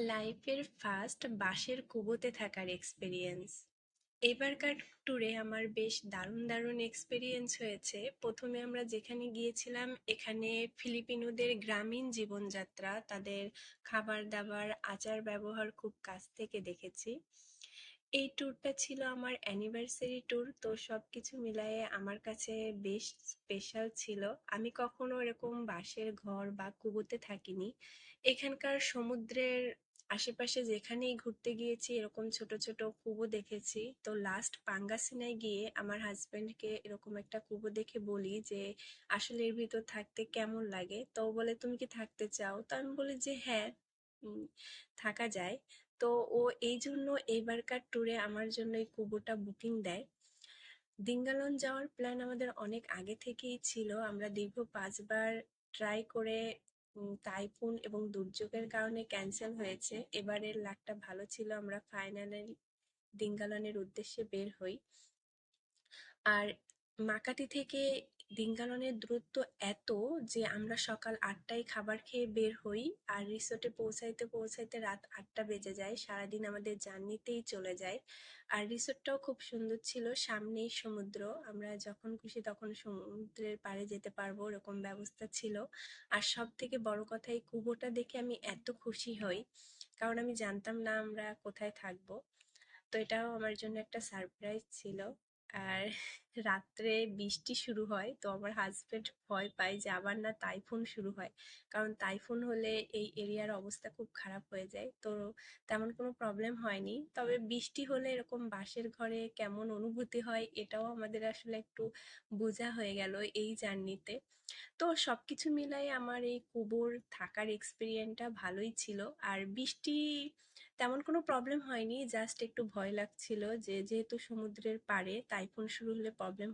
লাইফের ফার্স্ট বাসের কুবোতে থাকার এক্সপেরিয়েন্স। এবারকার ট্যুরে আমার বেশ দারুণ দারুণ এক্সপেরিয়েন্স হয়েছে। প্রথমে আমরা যেখানে গিয়েছিলাম এখানে ফিলিপিনোদের গ্রামীণ জীবনযাত্রা, তাদের খাবার দাবার, আচার ব্যবহার খুব কাছ থেকে দেখেছি। এই ট্যুরটা ছিল আমার অ্যানিভার্সারি ট্যুর, তো সবকিছু মিলায়ে আমার কাছে বেশ স্পেশাল ছিল। আমি কখনো এরকম বাঁশের ঘর বা কুবোতে থাকিনি। এখানকার সমুদ্রের আশেপাশে যেখানেই ঘুরতে গিয়েছি এরকম ছোট ছোট কুবো দেখেছি। তো লাস্ট পাঙ্গাসিনায় গিয়ে আমার হাজবেন্ডকে এরকম একটা কুবো দেখে বলি যে আসলে এর ভিতর থাকতে কেমন লাগে, তো ও বলে তুমি কি থাকতে চাও? তো আমি বলি যে হ্যাঁ, উম, থাকা যায়। তো ও এই জন্য এইবারকার ট্যুরে আমার জন্য এই কুবোটা বুকিং দেয়। দিঙ্গালন যাওয়ার প্ল্যান আমাদের অনেক আগে থেকেই ছিল। আমরা দীর্ঘ 5 বার ট্রাই করে টাইফুন এবং দুর্যোগের কারণে ক্যান্সেল হয়েছে। এবারের লাকটা ভালো ছিল, আমরা ফাইনালি দিঙ্গালনের উদ্দেশ্যে বের হই। আর মাকাতি থেকে দিঙ্গালনের দূরত্ব এত যে আমরা সকাল 8টায় খাবার খেয়ে বের হই, আর রিসোর্টে পৌঁছাইতে পৌঁছাইতে রাত 8টা বেজে যায়। সারাদিন আমাদের জার্নিতেই চলে যায়। আর রিসোর্টটাও খুব সুন্দর ছিল, সামনেই সমুদ্র, আমরা যখন খুশি তখন সমুদ্রের পাড়ে যেতে পারবো এরকম ব্যবস্থা ছিল। আর সব থেকে বড় কথা, এই কুবোটা দেখে আমি এত খুশি হই, কারণ আমি জানতাম না আমরা কোথায় থাকবো। তো এটাও আমার জন্য একটা সারপ্রাইজ ছিল। আর রাত্রে বৃষ্টি শুরু হয়, তো আমার হাজবেন্ড ভয় পায় যে আবার না টাইফুন শুরু হয়, কারণ টাইফুন হলে এই এরিয়ার অবস্থা খুব খারাপ হয়ে যায়। তো তেমন কোনো প্রবলেম হয়নি, তবে বৃষ্টি হলে এরকম বাসের ঘরে কেমন অনুভূতি হয় এটাও আমাদের আসলে একটু বোঝা হয়ে গেল এই জার্নিতে। তো সবকিছু মিলাই আমার এই কুবোর থাকার এক্সপিরিয়েন্সটা ভালোই ছিল। আর বৃষ্টি তেমন কোনো প্রবলেম হয়নি, জাস্ট একটু ভয় লাগছিল যে যেহেতু সমুদ্রের পাড়ে টাইফুন শুরু হলে প্রবলেম